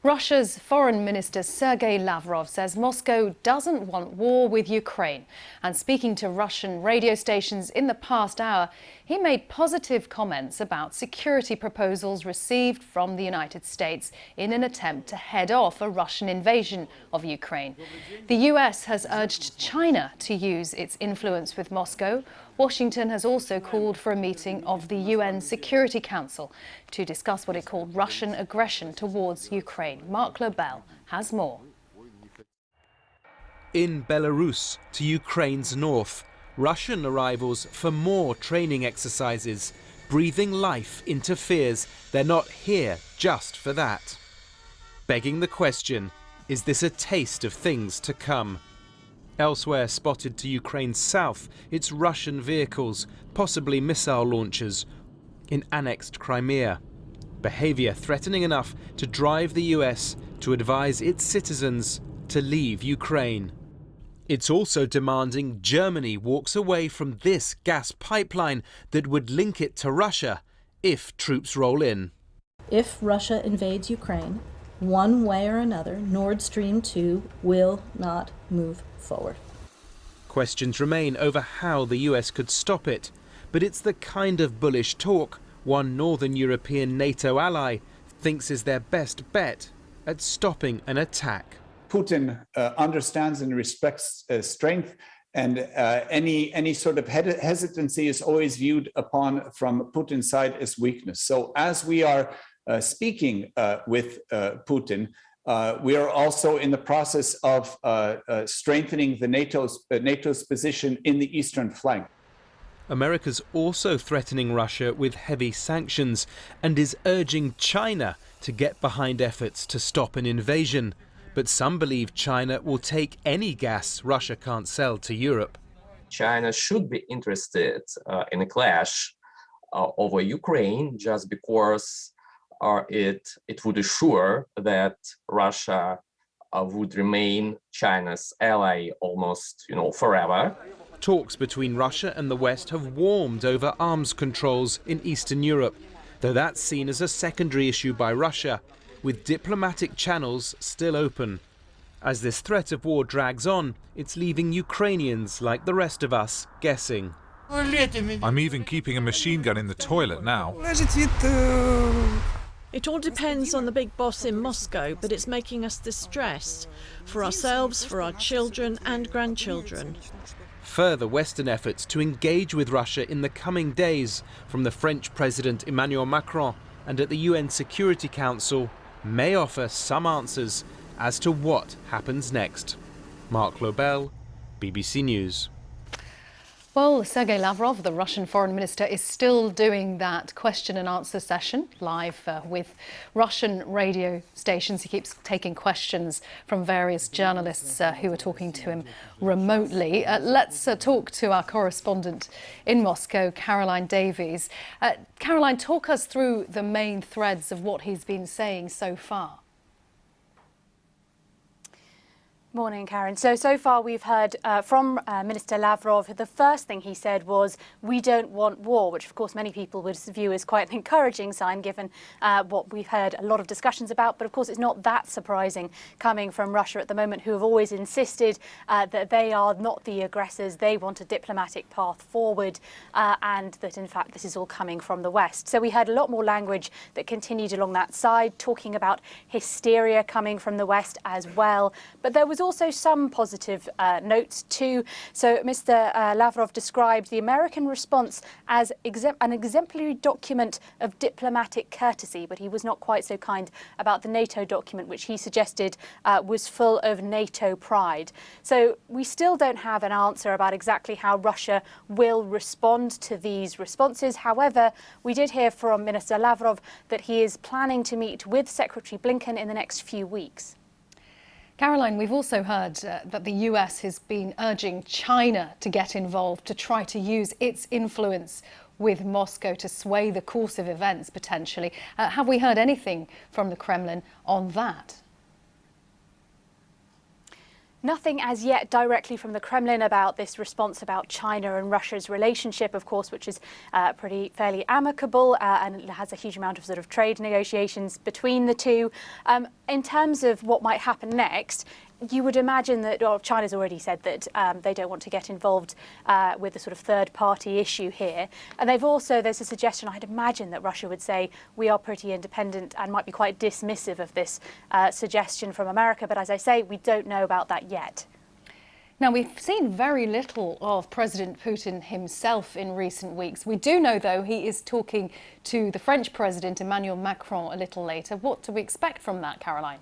Russia's Foreign Minister Sergei Lavrov says Moscow doesn't want war with Ukraine. And speaking to Russian radio stations in the past hour, he made positive comments about security proposals received from the United States in an attempt to head off a Russian invasion of Ukraine. The US has urged China to use its influence with Moscow. Washington has also called for a meeting of the UN Security Council to discuss what it called Russian aggression towards Ukraine. Mark Lobel has more. In Belarus, to Ukraine's north, Russian arrivals for more training exercises, breathing life into fears they're not here just for that. Begging the question, is this a taste of things to come? Elsewhere spotted to Ukraine's south, it's Russian vehicles, possibly missile launchers, in annexed Crimea. Behaviour threatening enough to drive the US to advise its citizens to leave Ukraine. It's also demanding Germany walks away from this gas pipeline that would link it to Russia if troops roll in. If Russia invades Ukraine, one way or another, Nord Stream 2 will not move forward. Questions remain over how the US could stop it, but it's the kind of bullish talk one Northern European NATO ally thinks is their best bet at stopping an attack. Putin understands and respects strength, and any sort of hesitancy is always viewed upon from Putin's side as weakness. So as we are speaking with Putin, we are also in the process of strengthening the NATO's position in the eastern flank. America's also threatening Russia with heavy sanctions and is urging China to get behind efforts to stop an invasion. But some believe China will take any gas Russia can't sell to Europe. China should be interested in a clash over Ukraine just because it would assure that Russia would remain China's ally almost, forever. Talks between Russia and the West have warmed over arms controls in Eastern Europe, though that's seen as a secondary issue by Russia, with diplomatic channels still open. As this threat of war drags on, it's leaving Ukrainians, like the rest of us, guessing. I'm even keeping a machine gun in the toilet now. It all depends on the big boss in Moscow, but it's making us distressed for ourselves, for our children and grandchildren. Further Western efforts to engage with Russia in the coming days from the French President Emmanuel Macron and at the UN Security Council may offer some answers as to what happens next. Mark Lobel, BBC News. Well, Sergei Lavrov, the Russian foreign minister, is still doing that question and answer session live with Russian radio stations. He keeps taking questions from various journalists who are talking to him remotely. Let's talk to our correspondent in Moscow, Caroline Davies. Caroline, talk us through the main threads of what he's been saying so far. Morning, Karen. So far we've heard from Minister Lavrov. The first thing he said was, we don't want war, which of course many people would view as quite an encouraging sign given what we've heard a lot of discussions about. But of course it's not that surprising coming from Russia at the moment, who have always insisted that they are not the aggressors. They want a diplomatic path forward and that in fact this is all coming from the West. So we heard a lot more language that continued along that side, talking about hysteria coming from the West as well. But there was also some positive notes too. So Mr. Lavrov described the American response as an exemplary document of diplomatic courtesy, but he was not quite so kind about the NATO document, which he suggested was full of NATO pride. So we still don't have an answer about exactly how Russia will respond to these responses. However, we did hear from Minister Lavrov that he is planning to meet with Secretary Blinken in the next few weeks. Caroline, we've also heard that the US has been urging China to get involved to try to use its influence with Moscow to sway the course of events, potentially. Have we heard anything from the Kremlin on that? Nothing as yet directly from the Kremlin about this response about China and Russia's relationship, of course, which is fairly amicable and has a huge amount of sort of trade negotiations between the two. In terms of what might happen next, you would imagine that, well, China's already said that they don't want to get involved with the sort of third-party issue here. And there's a suggestion, I'd imagine, that Russia would say, we are pretty independent, and might be quite dismissive of this suggestion from America. But as I say, we don't know about that yet. Now, we've seen very little of President Putin himself in recent weeks. We do know, though, he is talking to the French President Emmanuel Macron a little later. What do we expect from that, Caroline?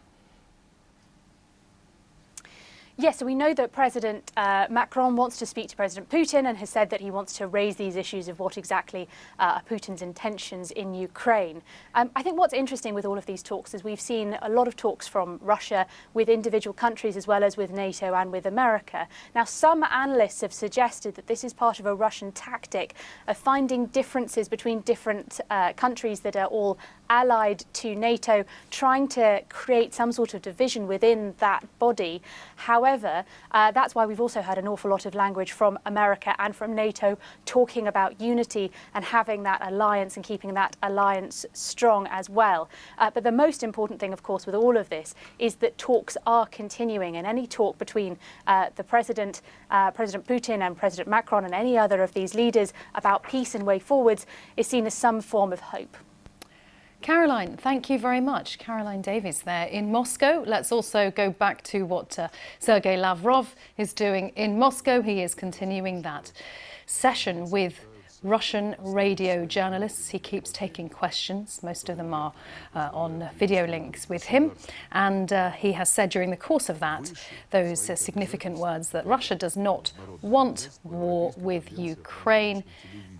Yes, so we know that President Macron wants to speak to President Putin and has said that he wants to raise these issues of what exactly are Putin's intentions in Ukraine. I think what's interesting with all of these talks is we've seen a lot of talks from Russia with individual countries as well as with NATO and with America. Now, some analysts have suggested that this is part of a Russian tactic of finding differences between different countries that are all allied to NATO, trying to create some sort of division within that body. However, that's why we've also had an awful lot of language from America and from NATO talking about unity and having that alliance and keeping that alliance strong as well. But the most important thing, of course, with all of this is that talks are continuing, and any talk between the President Putin and President Macron and any other of these leaders about peace and way forwards is seen as some form of hope. Caroline, thank you very much. Caroline Davies there in Moscow. Let's also go back to what Sergei Lavrov is doing in Moscow. He is continuing that session with Russian radio journalists. He keeps taking questions. Most of them are on video links with him. And he has said during the course of that those significant words that Russia does not want war with Ukraine,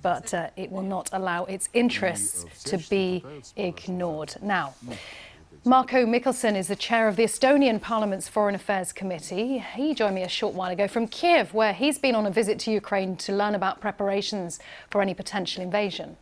but it will not allow its interests to be ignored. Now, Marko Mikkelsen is the chair of the Estonian Parliament's Foreign Affairs Committee. He joined me a short while ago from Kiev, where he's been on a visit to Ukraine to learn about preparations for any potential invasion.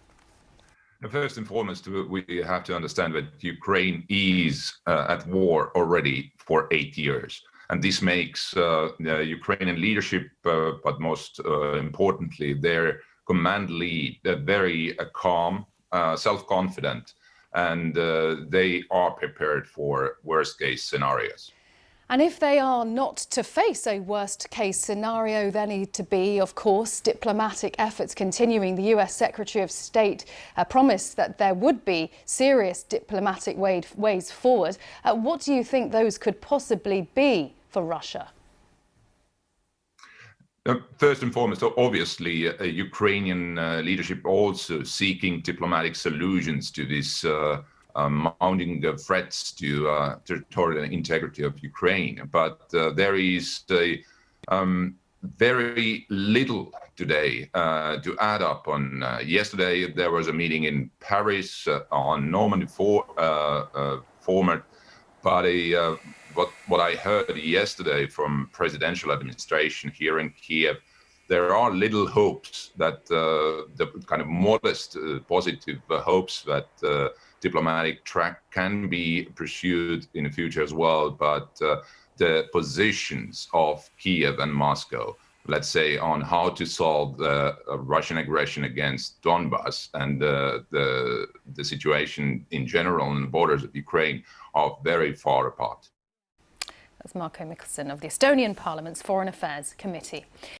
First and foremost, we have to understand that Ukraine is at war already for 8 years. And this makes the Ukrainian leadership, but most importantly, their command lead, very calm, self-confident, and they are prepared for worst-case scenarios. And if they are not to face a worst-case scenario, there need to be, of course, diplomatic efforts continuing. The US Secretary of State promised that there would be serious diplomatic ways forward. What do you think those could possibly be for Russia? First and foremost, obviously, Ukrainian leadership also seeking diplomatic solutions to this mounting threats to territorial integrity of Ukraine. But there is very little today to add up on. Yesterday, there was a meeting in Paris on Normandy format, but what I heard yesterday from presidential administration here in Kiev, there are little hopes that the kind of modest positive hopes that diplomatic track can be pursued in the future as well. But the positions of Kiev and Moscow, let's say, on how to solve the Russian aggression against Donbass and the situation in general on the borders of Ukraine, are very far apart. That's Marko Mikkelsen of the Estonian Parliament's Foreign Affairs Committee.